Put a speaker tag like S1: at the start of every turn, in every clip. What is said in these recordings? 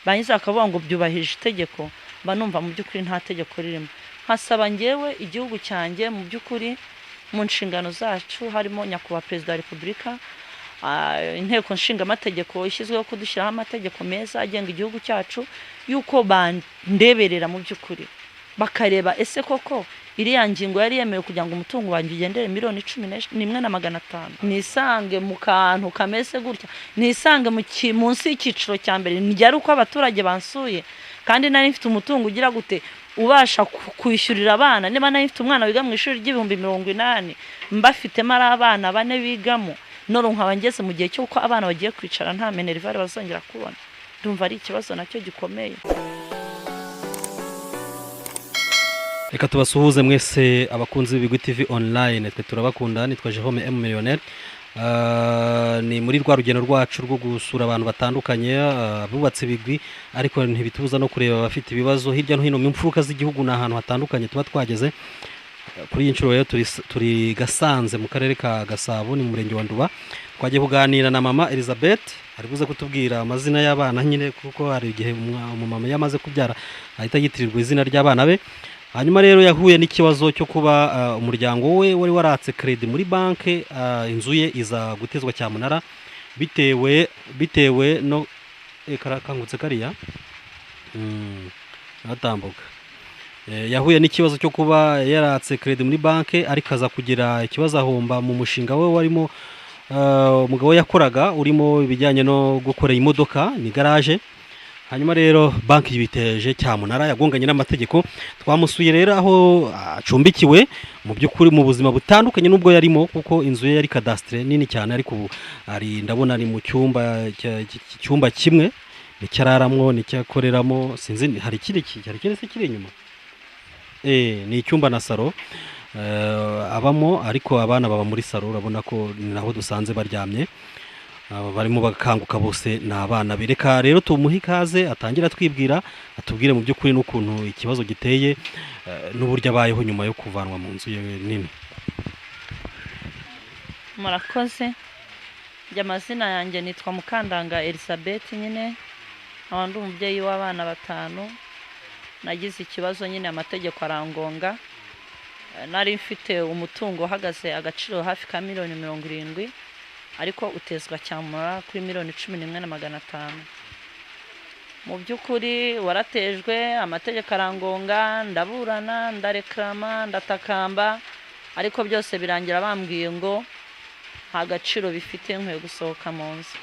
S1: banyiza akavuga ngo byubahirije itegeko, banumva mu by'ukuri nta tegeko ririmo. Nkasaba ngewe igihugu cyanjye mu by'ukuri mu nshingano zacu harimo nyakubahwa Perezida wa Repubulika, inteko nshinga amategeko ishyizweho kudushyiraho amategeko meza agenga igihugu cyacu, yuko bandeberera mu by'ukuri bakareba ese koko iriya ngingo yari yemewe kugira ngo umutungo wanjye ugendere miliyoni 11,500 nisange mu kantu kameze gutya, nisange munsi y'ikiciro cya mbere, nijyari uko abaturage bansuye kandi nari mfite umutungo ugira gute ubasha kwishyurira abana. Niba nari mfite umwana wiga mu ishuri ry'ibihumbi 80, mbafitemo ari abana 4 bigamo, none nkaba ngeze mu gihe cy'uko abana bagiye kwicara nta minerivare bazongera kubona. Ndumva ari ikibazo nacyo gikomeye.
S2: Reka tubasuhuze mwese abakunzi b'Ibigwi TV online, twe turabakunda, nitwa Jerome M Millionaire. Ni muri rwa rugendo rwacu rwo gusura abantu batandukanye bubatse Bigwi, ariko ntibitubuza no kureba abafite ibibazo hirya no hino mu mfuruka z'igihugu n'ahantu hatandukanye tuba twageze. Kuri inshuro rero turi Gasanze mu karere ka Gasabo, ni mu murenge wa Nduba. Twagiye kuganira na mama Elisabeth, ari buze kutubwira amazina y'abana nyine, kuko hari igihe umumama yamaze kubyara ahita yitirirwa izina ry'abana be. Hanyuma rero yahuye n'ikibazo cyo kuba umuryango we wari waratse credit muri banke, inzu ye iza gutezwa Cyamunara bitewe no karakangutse kariya atambuka. Yahuye n'ikibazo cyo kuba yaratse credit muri banke, ariko aza kugira ikibazo ahomba mu mushinga we warimo umugabo yakoraga urimo ibijyanye no gukora imodoka, ni garage. Hanyuma rero banki yibiteje Cyamunara, yagonganye n'amategeko. Twamusuye rero aho acumbikiwe, mu by'ukuri mu buzima butandukanye n'ubwo yarimo, kuko inzu ye yari cadastre nini cyane, ariko ubu ndabona ari mu cyumba kimwe, nicyararamwo nicyakoreramo, sinzi hari kiri kiri inyuma, ni icyumba na saro abamo, ariko abana baba muri saro. Urabona ko naho dusanze baryamye, barimo bakanguka bose n'abana be. Reka rero tumuhe ikaze atangira twibwira, atubwire mu by'ukuri n'ukuntu ikibazo giteye n'uburyo abayeho nyuma yo kuvanwa mu nzu ye nini.
S1: Murakoze. Amazina yanjye nitwa Mukandanga Elisabeth, nyine abandi umubyeyi w'abana 5. Nagize ikibazo nyine amategeko arangonga, nari mfite umutungo uhagaze agaciro hafi ka miliyoni 70, ariko utezwa Cyamunara kuri miliyoni 11,500. Mu by'ukuri waratejwe, amategeko arangonga, ndaburana, ndareklama, ndatakamba, ariko byose birangira bambwiye ngo nta gaciro bifite, nkwiye gusohoka mu nzu.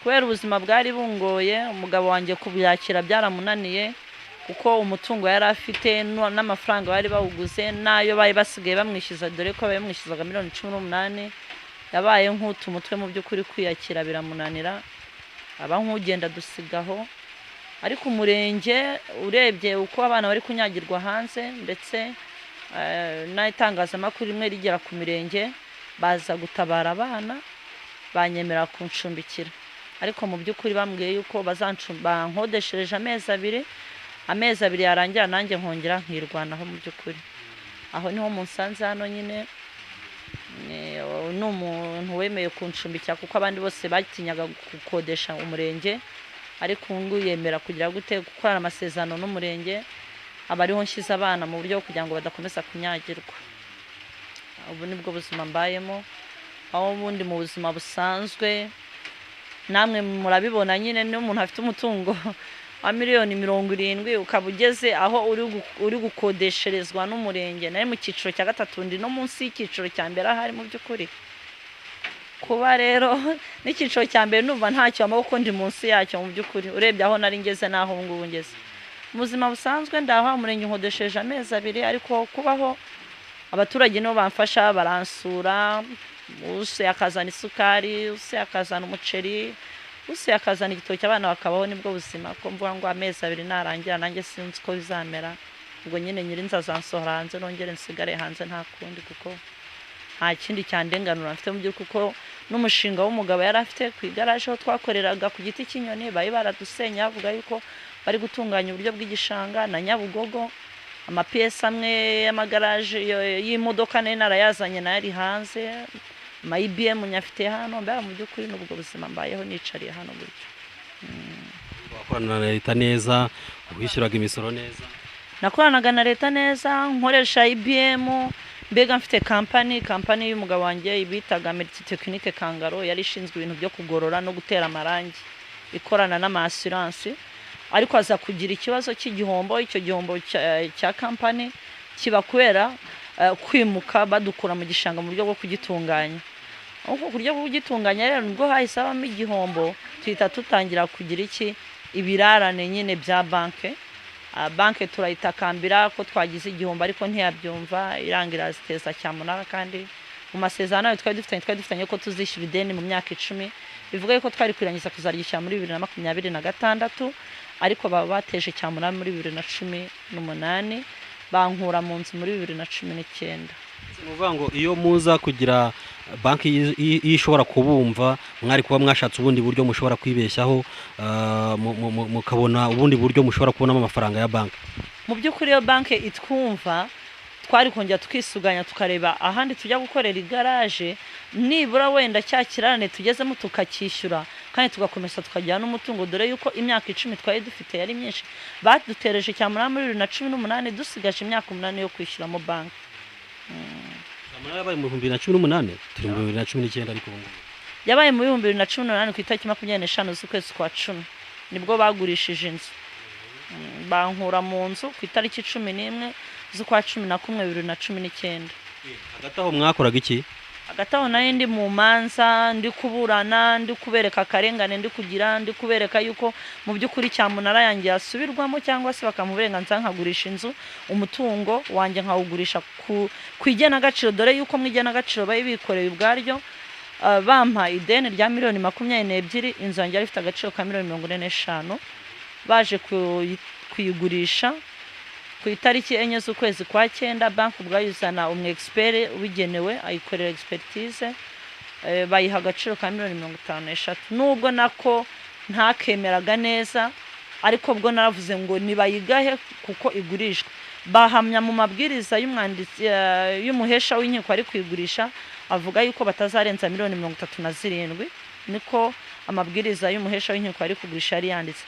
S1: Kubera ubuzima bwari bungoye, umugabo wanjye kubyakira byaramunaniye, kuko umutungo yari afite n'amafaranga bari bawuguze nayo bari basigaye bamwishyuza, dore ko bamwishyuzaga miliyoni 18. Yabaye nk'utu umutwe mu by'ukuri kwiyakira biramunanira, aba nk'ugenda dusigaho. Ariko umurenge urebye uko abana bari kunyagirwa hanze, ndetse n'itangazamakuru rimwe rigera ku mirenge, baza gutabara abana, banyemera kuncumbikira. Ariko mu by'ukuri bambwiye yuko bankodeshereje amezi 2 yarangira nanjye nkongera nkirwanaho. Mu by'ukuri aho niho munsanze hano nyine, n'umuntu wemeye kuncumbikira, kuko abandi bose batinyaga gukodesha umurenge, ariko ubu yemera kugira gute gukora amasezerano n'umurenge, abariho nshyize abana mu buryo kugira ngo badakomeza kunyagirwa. Ubu nibwo buzima mbayemo, aho ubundi mu buzima busanzwe namwe murabibona nyine, n'umuntu afite umutungo wa miliyoni 70, ukaba ugeze aho uri gukodesherezwa n'umurenge. Nari mu cyiciro cya 3, ndi no munsi y'icyiciro cya mbere ahari. Mu by'ukuri kuba rero n'icyiciro cya mbere numva ntacyo amaboko ndi munsi yacyo. Mu by'ukuri urebye aho nari ngeze naho ngubu ngeze, mu buzima busanzwe ndaho umurenge nkodesheje amezi 2, ariko kubaho abaturage nibo bamfasha, baransura, use akazana isukari, use akazana umuceri, use akazana igitoki, abana bakabaho. Nibwo buzima ko mvuga ngo amezi 2 narangira nanjye sinzi ko bizamera, ubwo nyine nyirinza zansohora hanze, nongere nsigare hanze nta kundi, kuko nta kindi cyandenganura mfite mu by'ukuri. Kuko n'umushinga w'umugabo yari afite ku igaraje aho twakoreraga ku giti cy'inyoni, bari baradusenya bavuga yuko bari gutunganya uburyo bw'igishanga na Nyabugogo. Amapiyesi amwe y'amagaraje y'imodoka nari narayazanye nari hanze, ama IBM nyafite hano. Mbega mu by'ukuri n'ubwo buzima mbayeho nicariye hano gutyo.
S2: wakorana na leta neza, wishyuraga imisoro neza?
S1: nakoranaga na leta neza, nkoresha IBM, mbega mfite kampani y'umugabo wanjye bitaga Technique Kangaro, yari ishinzwe ibintu byo kugorora no gutera amarangi, ikorana n'ama assurance, ariko aza kugira ikibazo cy'igihombo. Icyo gihombo cya kampani kiba kubera kwimuka badukura mu gishanga mu buryo bwo kugitunganya. Uko kuryo bwo kugitunganya rero nibwo hahise habamo igihombo, tuhita tutangira kugira ibirarane nyine bya banke turayitakambira ko twagize igihombo, ariko ntiyabyumva, irangira ziteza Cyamunara. Kandi mu masezerano twari dufitanye ko tuzishyura ideni mu myaka 10, bivuga yuko twari kwirangiza kuzaryishyura muri 2026, ariko baba bateje Cyamunara muri 2018, bankura mu nzu muri 2019.
S2: Nuvuga ngo iyo muza kugira banki ishobora kubumva, mwari kuba mwashatse ubundi buryo mushobora kwibeshyaho, mukabona ubundi buryo mushobora kubonamo amafaranga ya banki.
S1: Mu by'ukuri iyo banki itwumva, twari kongera tukisuganya tukareba ahandi tujya gukorera igaraje, nibura wenda cyakirane tugezemo tukacyishyura, kandi tugakomeza tukajyana n'umutungo, dore yuko imyaka 10 twari dufite yari myinshi. Badutereje Cyamunara muri 2018, dusigaje imyaka 8 yo kwishyuramo banki.
S2: Cyamunara yabaye mu 2018, turi mu 2019, ariko ubu
S1: yabaye mu 2018 ku itariki 25 z'ukwezi kwa 10 nibwo bagurishije inzu, bankura mu nzu ku itariki 11 z'ukwa 11 2019.
S2: Hagati aho mwakoraga iki?
S1: Hagati aho nari ndi mu manza, ndi kuburana, ndi kubereka akarengane, ndi kubereka yuko mu by'ukuri Cyamunara yanjye yasubirwamo, cyangwa se bakamuburenganza nkagurisha inzu, umutungo wanjye nkawugurisha ku igenagaciro, dore yuko mu igenagaciro bayi bikoreye ubwaryo. Bampa ideni rya $22,000, inzu yanjye yari ifite agaciro ka $45,000. Baje kuyigurisha ku itariki 4 z'ukwezi kwa 9, banki ubwayuzana expert ubigenewe ayikorera expertise, bayiha agaciro ka $50,000. Nubwo nako ntakemeraga neza, ariko bwo naravuze ngo nibayigahe kuko igurishwa. Bahamya mu mabwiriza y'umwanditsi y'umuhesha w'inkiko ari kwigurisha, avuga yuko batazarenza $37,000,000, niko amabwiriza y'umuhesha w'inkiko ari kugurisha ari yanditse.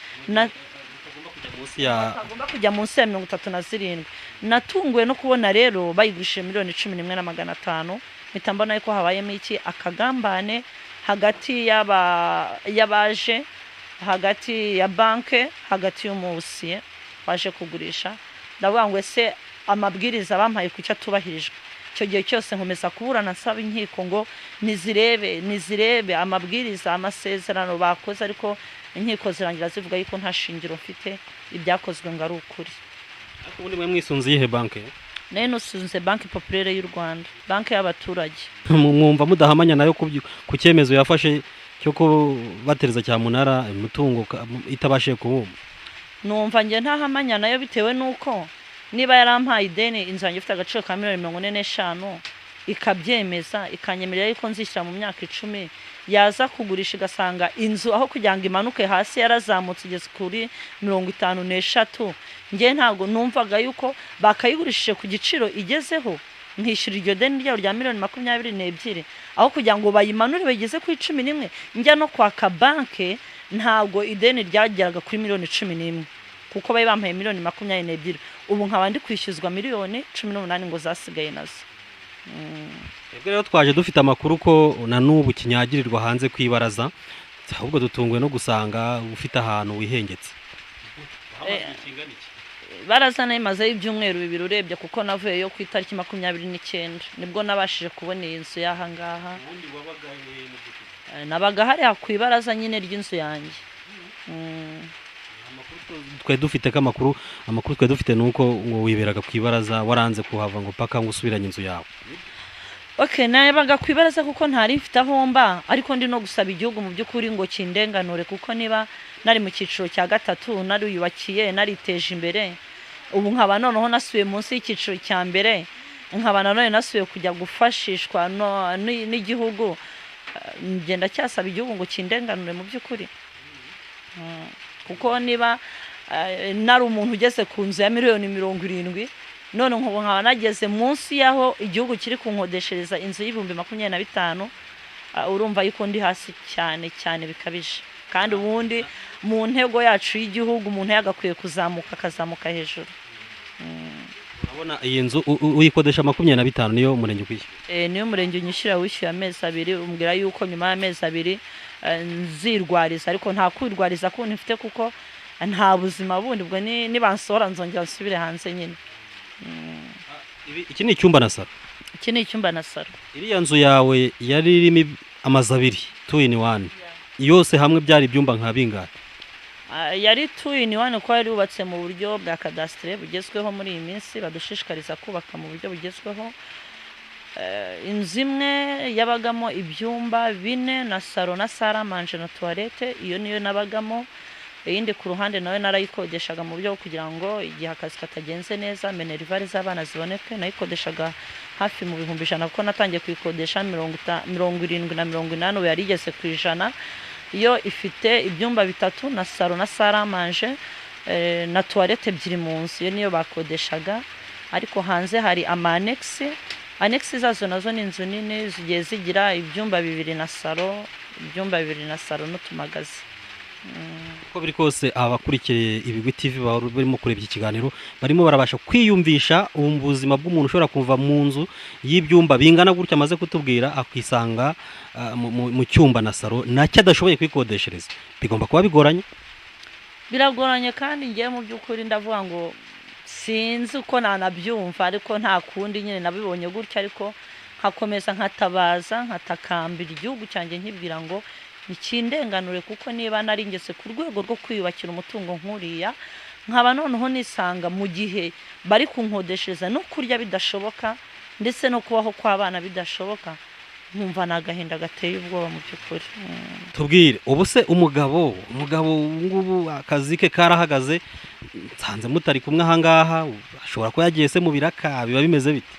S1: Agomba kujya munsi ya $37,000. Natunguwe no kubona rero bayigurishije $11,500. Mpita mbona yuko habayemo akagambane hagati y'abaje, hagati ya banke, hagati y'umusiye baje kugurisha. Ndavuga ngo ese amabwiriza bampaye kucyo tubahirijwe. Icyo gihe cyose nkomeza kuburana nsaba inkiko ngo nizirebe amabwiriza, amasezerano bakoze, ariko inkiko zirangira zivuga yuko nta shingiro mfite ibyakozwe ngo ari ukuri.
S2: Ariko ubundi mwe mwisunze ihe banke?
S1: Nayo nusunze Banki Populaire y'u Rwanda, banki y'abaturage.
S2: Mwumva mudahamanya nayo ku cyemezo yafashe cyo kubatereza Cyamunara umutungo itabashe kubumva?
S1: Numva nge ntahamanya nayo, bitewe nuko niba yarampaye ideni, inzu yanjye ifite agaciro ka $45,000, ikabyemeza ikanyemerera yuko nzishyira mu myaka 10, yaza kugurisha igasanga inzu aho kugira ngo imanuke hasi yarazamutse igeze kuri 53, nge ntago numvaga yuko bakayigurishije ku giciro igezeho, nkishyura iryo deni ryayo rya $22,000, aho kugira ngo bayimanure bageze kuri 11, njya no kwaka banke ntago ideni ryageraga kuri $11,000,000, kuko bayi bampaye $22,000. Ubu nkaba ndi kwishyuzwa $18,000 ngo zasigaye nazo.
S2: Ebwe rero twaje dufite amakuru ko na n'ubu kinyagirirwa hanze kwibaraza, ahubwo dutunguwe no gusanga ufite ahantu wihengetse.
S1: Barazana imaze ibyumweru 2 urebye, kuko navuye yo ku itariki 29 nibwo nabashije kubona iyi nzu yaha ngaha. Nabaga hari kwibaraza nyine ry'inzu yanjye.
S2: Twe dufite amakuru twe dufite nuko ngo wiberaga kwibaraza, waranze kuhava ngo paka ngo usubiranye inzu yawe.
S1: Okay, nabaga kwibaraza kuko ntari mfite aho mba, ariko ndi no gusaba igihugu mu by'ukuri ngo kindenganure, kuko niba nari mu cyiciro cya 3 nari yubakiye, nariteje imbere, ubu nkaba noneho nasubiye munsi y'icyiciro cya mbere, nkaba nanone nasubiye kujya gufashishwa n'igihugu, ngenda cyasaba igihugu ngo kindenganure mu by'ukuri. Kuko niba nari umuntu ugeze ku nzu ya $70,000, none nkaba nageze munsi yaho igihugu kiri kunkodeshereza inzu $25,000, urumva yuko ndi hasi cyane bikabije. Kandi ubundi mu ntego yacu y'igihugu umuntu yagakwiye kuzamuka akazamuka hejuru.
S2: urabona iyi nzu uyikodesha 25 niyo umurenge ukwishyura?
S1: Niyo umurenge unyishyura wishyuye amezi 2, umbwira yuko nyuma y'amezi 2 nzirwariza, ariko nta kwirwariza kuko nifite kuko nta buzima bundi, ubwo nibansohora nzongera nsubire hanze nyine.
S2: Iki ni icyumba na saro?
S1: Iki ni icyumba na saro.
S2: Iriya nzu yawe yari irimo amazu 2 2 in 1 yose hamwe byari ibyumba nka bingahe?
S1: Yari 2 in 1 ko yari yubatse mu buryo bwa cadastre bugezweho muri iyi minsi, badushishikariza kubaka mu buryo bugezweho. Inzu imwe yabagamo ibyumba 4 na saro na salle à manger na toilette, iyo niyo nabagamo. Iyindi ku ruhande nawe narayikodeshaga mu buryo kugira ngo igihe akazi katagenze neza minerivare z'abana ziboneke, nayikodeshaga hafi mu 100 kuko natangiye kuyikodesha 70 na 80 ubu yari igeze ku 100. Iyo ifite ibyumba 3 na saro na salle à manger na toilette 2 mu nzu, iyo niyo bakodeshaga. Ariko hanze hari annex zazo nazo ni inzu nini zigiye zigira ibyumba 2 na saro, ibyumba 2 na saro n'utumagazi.
S2: Uko biri kose abakurikiye Ibigwi TV barimo kureba iki kiganiro barimo barabasha kwiyumvisha ubuzima bw'umuntu ushobora kuva mu nzu y'ibyumba bingana gutya amaze kutubwira akisanga mu cyumba na saro nacyo adashoboye kwikodeshereza. Bigomba kuba bigoranye?
S1: Biragoranye kandi ngiye mu by'ukuri ndavuga ngo sinzi uko nanabyumva, ariko nta kundi nyine nabibonye gutya, ariko nkakomeza nkatabaza nkatakambira igihugu cyanjye nkibwira ngo ikindenganure, kuko niba nari ngeze ku rwego rwo kwiyubakira umutungo nkuriya nkaba noneho nisanga mu gihe bari kunkodeshereza no kurya bidashoboka ndetse no kubaho kw'abana bidashoboka, nkumva nagahinda gateye ubwoba mu by'ukuri.
S2: Tubwire ubu se umugabo ngubu akazi ke karahagaze, nsanze mutari kumwe ahangaha, ashobora ko yagiye se mu biraka, biba bimeze bite?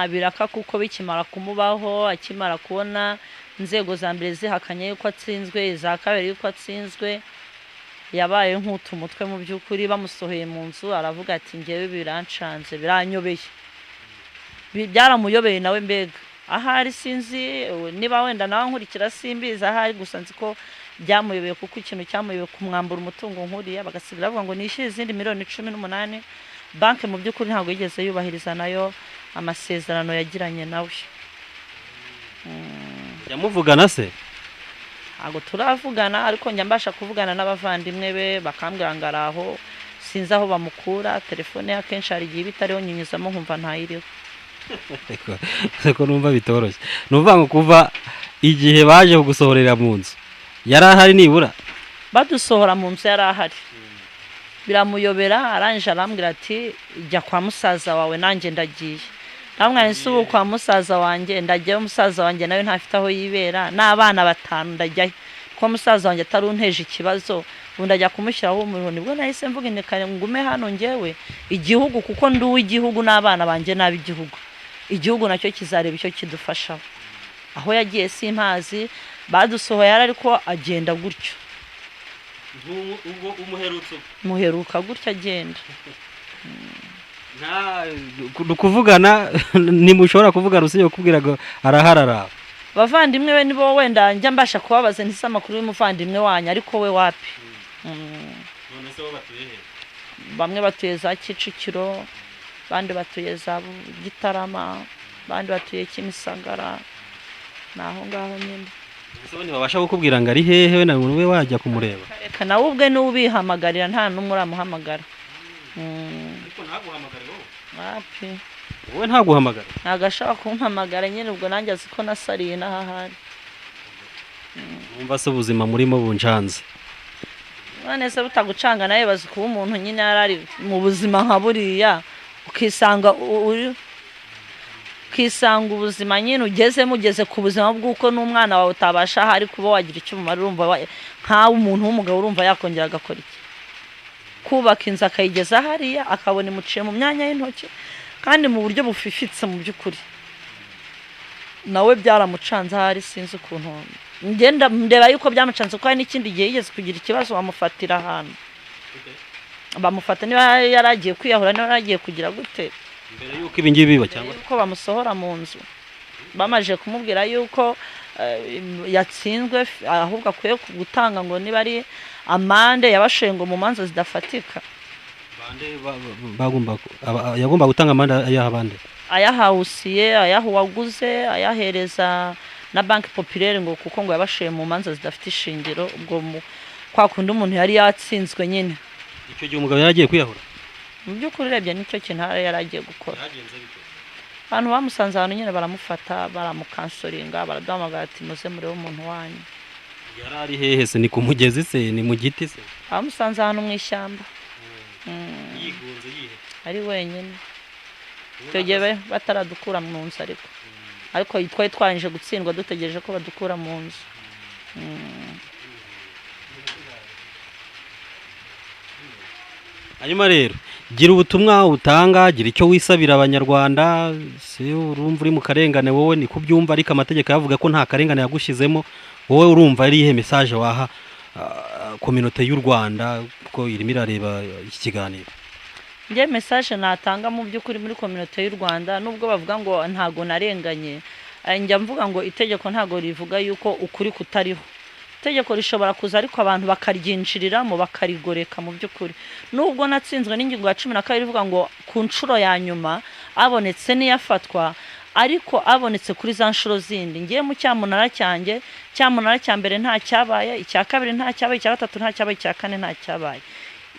S1: Biraka kuko bikimara kumubaho, akimara kubona inzego za mbere zihakanye yuko atsinzwe, iza kabiri yuko atsinzwe, yabaye nk'utumutwe mu by'ukuri. Bamusohoye mu nzu aravuga ati ngewe birancanze, biranyobeye, byaramuyobeye nawe mbega. Ahari sinzi niba wenda nawe nkurikira simbiza, ahari gusa nzi ko byamuyobeye, kuko ikintu cyamuyobeye kumwambura umutungo nkuriya bagasigira bavuga ngo nishyire izindi miliyoni 18. Banke mu by'ukuri ntabwo yigeze yubahiriza nayo amasezerano yagiranye nawe.
S2: Yamuvugana se?
S1: Ntabwo turavugana, ariko njya mbasha kuvugana n'abavandimwe be bakambwira ngo araho, sinzi aho bamukura. Telefone ya kenshi hari igihe bitariho nyinyuzamo nkumva ntayiriho.
S2: Seko numva bitoroshye. Numva ngo kuva igihe baje kugusohorera mu nzu yari ahari nibura?
S1: Badusohora mu nzu yari ahari, biramuyobera. Aranje arambwira ati jya kwa musaza wawe, nanjye ndagiye. Namwe nsubu kwa musaza wanjye, ndagiye. Musaza wanjye nawe ntafite aho yibera, n'abana 5 ndajyayo, ko musaza wanjye atarunteje ikibazo, ubu ndajya kumushyiraho umuriro. Nibwo nahise mvuga indekane ngume hano ngewe igihugu, kuko ndi uw'igihugu n'abana banjye n'ab'igihugu. Igihugu nacyo kizareba icyo kidufashaho. Aho yagiye simpazi, badusohoye ariko agenda gutyo.
S2: Ubwo umuherutse?
S1: Muheruka gutyo agenda.
S2: Kuvugana ntimushobora kuvugana usibye kubwira ngo araharara?
S1: Bavandimwe be nibo wenda njya mbasha kubabaza ntise amakuru y'umuvandimwe wanyu, ariko we wapi.
S2: None se bo batuye he?
S1: Bamwe batuye za Kicukiro, bandi batuye za Gitarama, bandi batuye Kimisagara, naho ngaho nyine.
S2: Ese bo ntibabasha kukubwira ngo ari hehe na we wajya kumureba?
S1: Reka nawe ubwe n'ubihamagarira, nta n'umwe uramuhamagara.
S2: Ariko ntaguhamagara wowe?
S1: Wapi.
S2: Wowe ntaguhamagara?
S1: Ntagashaka kumpamagara nyine, ubwo nanjye azi ko nasariye n'ahahari.
S2: Numva se ubuzima murimo buncanze.
S1: None se butagucanga nawe bazi kuba umuntu nyine yarari mu buzima nka buriya, ukisanga ubuzima nyine ugeze ku buzima bw'uko n'umwana wawe utabasha ahari kuba wagira icyo umumara. Urumva nkawe umuntu w'umugabo urumva yakongera agakora iki? Kubaka inzu akayigeza hariya, akabona imuciye mu myanya y'intoki kandi mu buryo bufifitse mu by'ukuri. Nawe byaramucanze ahari, sinzi ukuntu ngenda ndeba yuko byamucanze, ko hari n'ikindi gihe yigeze kugira ikibazo bamufatira ahantu. Bamufata niba yaragiye kwiyahura, niba yaragiye kugira gute,
S2: mbere yuko ibingibi biba cyangwa
S1: ko bamusohora mu nzu. Bamaje kumubwira yuko yatsinzwe ahubwo akwiye gutanga ngo niba ari amande yabashengo mu manza zidafatika.
S2: yagomba gutanga amande ayaha abandi,
S1: ayahawusiye, ayaha uwaguze, ayahereza na banki populaire ngo kuko ngo yabashiye mu manza zidafite ishingiro. Ubwo kwa kundi umuntu yari yatsinzwe nyine.
S2: icyo gihe umugabo yaragiye kwiyahura.
S1: Mu by'ukuri urebye nicyo kintu yari agiye gukora. Abantu bamusanze ahantu nyine baramufata, baramukansoringa, baraduhamagara ati muze murebe umuntu wanyu.
S2: Yari ari hehe se? Ni ku mugezi se? Ni mu giti se?
S1: Bamusanze ahantu mu ishyamba.
S2: Yigunze yihe?
S1: Ari wenyine. Icyo gihe bataradukura mu nzu ariko twari twanje gutsindwa dutegereje ko badukura mu nzu.
S2: Hanyuma rero gira ubutumwa utanga, gira icyo wisabira abanyarwanda. Se urumva uri mu karengane wowe ni kubyumva, ariko amategeko yavuga ko nta karengane yagushyizemo. Wowe urumva ari ihe message waha community y'u Rwanda ko irimo irareba iki kiganiro?
S1: Nge message natanga mu by'ukuri muri community y'u Rwanda, nubwo bavuga ngo ntago narenganye, njya mvuga ngo itegeko ntago rivuga yuko ukuri kutariho. Itegeko rishobora kuza ariko abantu bakaryinjiriramo bakarigoreka. Mu by'ukuri nubwo natsinzwe n'ingingo ya 12 ivuga ngo ku nshuro ya nyuma abonetse niyafatwa, ariko abonetse kuri za nshuro zindi. Ngiye mu cyamunara cyanjye, cyamunara cya mbere nta cyabaye, icya kabiri nta cyabaye, icya gatatu nta cyabaye, icya kane nta cyabaye.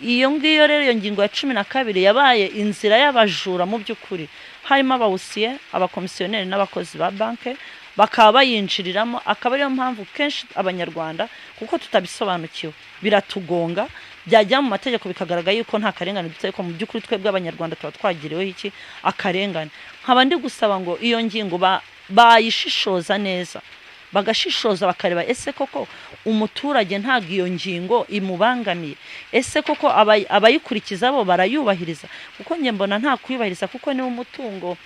S1: Iyo ngiyo rero iyo ngingo ya 12 yabaye inzira y'abajura. Mu by'ukuri harimo abawusiye, abakomisiyoneri n'abakozi ba banke bakaba bayinjiriramo. Akaba ariyo mpamvu kenshi abanyarwanda kuko tutabisobanukiwe biratugonga, byajya mu mategeko bikagaragara yuko nta karengane dutse, ko mu by'ukuri twebwe abanyarwanda tuba twagiriweho iki akarengane. Nkaba ndi gusaba ngo iyo ngingo bayishishoza neza, bagashishoza bakareba ese koko umuturage ntago iyo ngingo imubangamiye, ese koko abayikurikiza bo barayubahiriza. Kuko nge mbona nta kuyubahiriza, kuko ni umutungo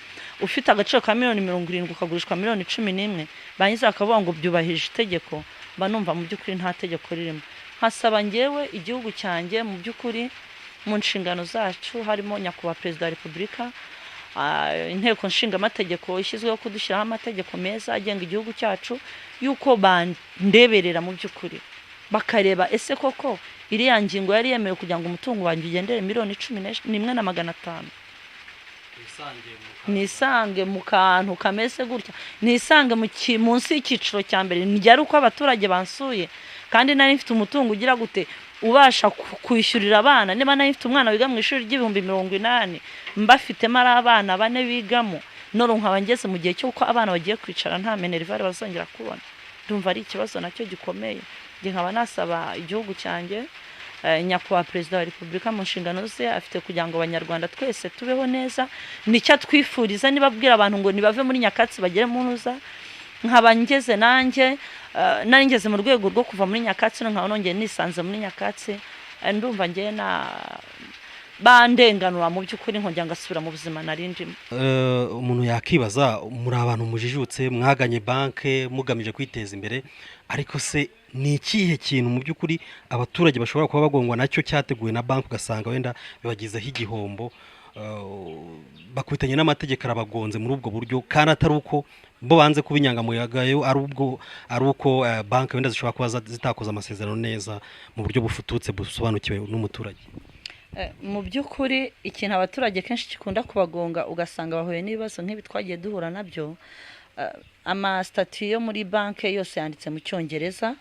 S1: ufite agaciro ka $70,000 ukagurishwa $11,000, banyiza akavuga ngo byubahirije itegeko. Banumva mu by'ukuri nta tegeko ririmo. Nkasaba ngewe igihugu cyanjye mu by'ukuri mu nshingano zacu harimo nyakubahwa Perezida wa Repubulika, inteko nshinga amategeko ishyizweho kudushyiraho amategeko meza agenga igihugu cyacu, yuko bandeberera mu by'ukuri bakareba ese koko iriya ngingo yari yemewe kugira ngo umutungo wanjye ugendere $11,500. Nisange mu kantu kameze gutya, nisange munsi y'icyiciro cya mbere. Njya uko abaturage bansuye kandi nari mfite umutungo ugira gute ubasha kwishyurira abana. Niba nari mfite umwana wiga mu ishuri $80,000 mbafitemo ari abana 4 bigamo, none nkaba ngeze mu gihe cyo ko abana bagiye kwicara nta minerivare bazongera kubona. Ndumva ari ikibazo nacyo gikomeye. Nge nkaba nasaba igihugu cyanjye, nyakubahwa Perezida wa Repubulika mu nshingano ze afite kugira ngo abanyarwanda twese tubeho neza. Nicyo twifuriza, nibabwira abantu ngo nibave muri nyakatsi bagere mu ntuza. Nkaba ngeze nanjye nari ngeze mu rwego rwo kuva muri nyakatsi, nkaba nongeye nisanze muri nyakatsi. Ndumva nge bandenganura mu by'ukuri nkongera ngasubira mu buzima narindimo.
S2: Umuntu yakibaza, muri abantu mujijutse, mwaganye banke mugamije kwiteza imbere, ariko se ni ikihe kintu mu by'ukuri abaturage bashobora kuba bagongwa nacyo cyateguwe na banke ugasanga wenda bibagizeho igihombo, bakwitanye n'amategeko arabagonze muri ubwo buryo, kandi atari uko bo banze kuba inyangamugayo, ari uko banke wenda zishobora kuba zitakoze amasezerano neza mu buryo bufututse busobanukiwe n'umuturage?
S1: Mu by'ukuri ikintu abaturage kenshi gikunda kubagonga ugasanga bahuye n'ibibazo nk'ibi twagiye duhura nabyo. Amasitati yo muri banke yose yanditse mu Cyongereza,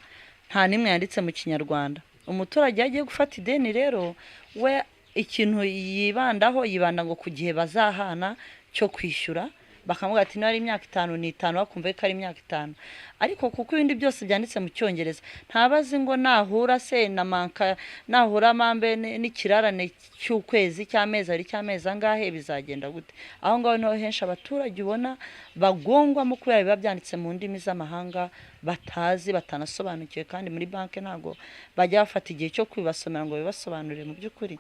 S1: nta nimwe yanditse mu Kinyarwanda. Umuturage yagiye gufata ideni rero, we ikintu yibanda ngo ku gihe bazahana cyo kwishyura, bakamuga ati niba ari imyaka 5 ni 5, bakumva ko ari imyaka 5. Ariko kuko ibindi byose byanditse mu Cyongereza, ntabazi ngo nahura se na manka, nahura mambe n'ikirarane cy'ukwezi cy'amezi ari cy'amezi angahe bizagenda gute. Aho ngaho no henshi abaturage ubona bagongwa mu kubera biba byanditse mu ndimi z'amahanga batazi, batanasobanukiwe, kandi muri banke ntago bajya bafata igihe cyo kwibasomera ngo bibasobanurire mu by'ukuri.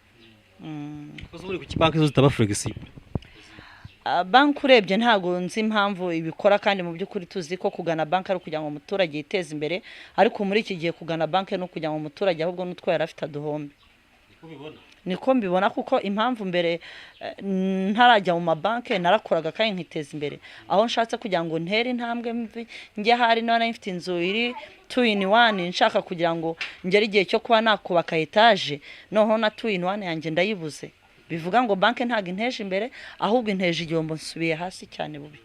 S2: Kuko muri ku banke zo zitaba flexible.
S1: Banki urebye ntago nzi impamvu ibikora, kandi mu by'ukuri tuzi ko kugana banki ari kugira ngo umuturage yiteze imbere, ariko muri iki gihe kugana banki no kugira ngo umuturage ahubwo n'utwo yarafite aduhombe. niko mbibona kuko impamvu mbere ntarajya mu mabanki narakoraga kandi nkiteza imbere aho nshatse kugira ngo ntere intambwe njye hari none mfite inzu iri 2 in 1 nshaka kugira ngo ngere igihe cyo kuba nakubaka etage noho na 2 in 1 yanjye ndayibuze bivuga ngo banki ntago inteje imbere ahubwo inteje igihombo nsubiye hasi cyane bubi.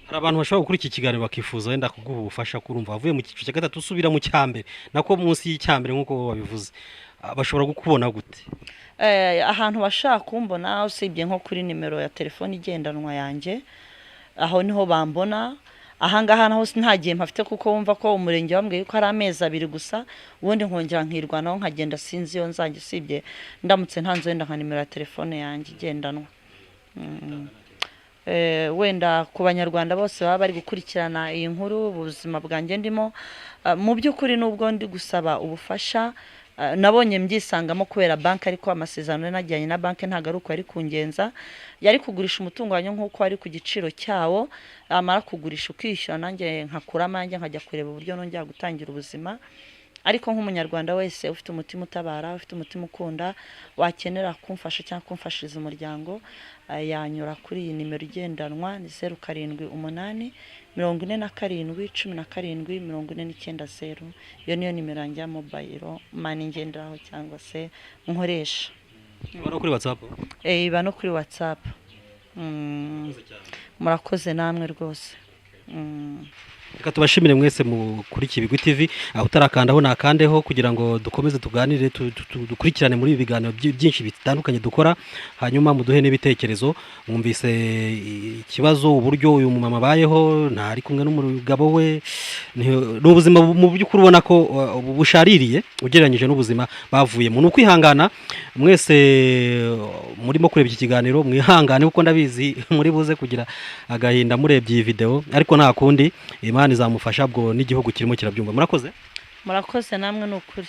S2: hari abantu bashobora gukora iki kiganiro bakifuza wenda kuguha ubufasha kurumva avuye mu cyiciro cya gatatu usubira mu cyambere nako munsi y'icyambere nkuko babivuze bashobora gukubona gute?
S1: Ahantu bashaka kumbona usibye nko kuri nimero ya telefone igendanwa yanjye aho niho bambona. Ahangaha naho ntagiye mpafite kuko wumva ko umurenge wambwiye ko ari amezi 2 gusa ubundi nkongera nkirwanaho nkagenda sinzi yo nzange usibye ndamutse ntanze wenda nka nimero ya telefone yanjye igendanwa. Wenda ku banyarwanda bose baba bari gukurikirana iyi nkuru ubuzima bwanjye ndimo mu by'ukuri nubwo ndi gusaba ubufasha nabonye mbyisangamo kubera banki ariko amasezerano najyanye na banki ntagaruko yari kungenza yari kugurisha umutungo wanyu nkuko ari ku giciro cyawo amara kugurisha ukishyura nanjye nkakurama nanjye nkajya kureba uburyo nongera gutangira ubuzima ariko nk'umunyarwanda wese ufite umutima utabara ufite umutima ukunda wakenera kumfasha cyangwa kumfashiriza umuryango yanyura kuri iyi nimero igendanwa ni 0788 47 iyo niyo nimero yanjye ya mobile mani ngenderaho cyangwa se nkoresha.
S2: Iba kuri WhatsApp?
S1: Iba no kuri WhatsApp. Murakoze namwe rwose.
S2: Reka tubashimire mwese kuri IBIGWI TV aho utarakandaho nakandeho kugira ngo dukomeze tuganire dukurikirane muri ibi biganiro byinshi bitandukanye dukora hanyuma muduhe n'ibitekerezo. Mwumvise ikibazo uburyo uyu mumama bayeho ntari kumwe n'umugabo we n'ubuzima mu by'ukuri ubona ko bushaririye ugereranyije n'ubuzima bavuyemo. Ni ukwihangana mwese murimo kureba iki kiganiro mwihangane kuko ndabizi muri buze kugira agahinda murebye iyi video ariko nta kundi Imana izamufasha bwo n'igihugu kirimo kirabyumva. Murakoze
S1: namwe n'ukuri.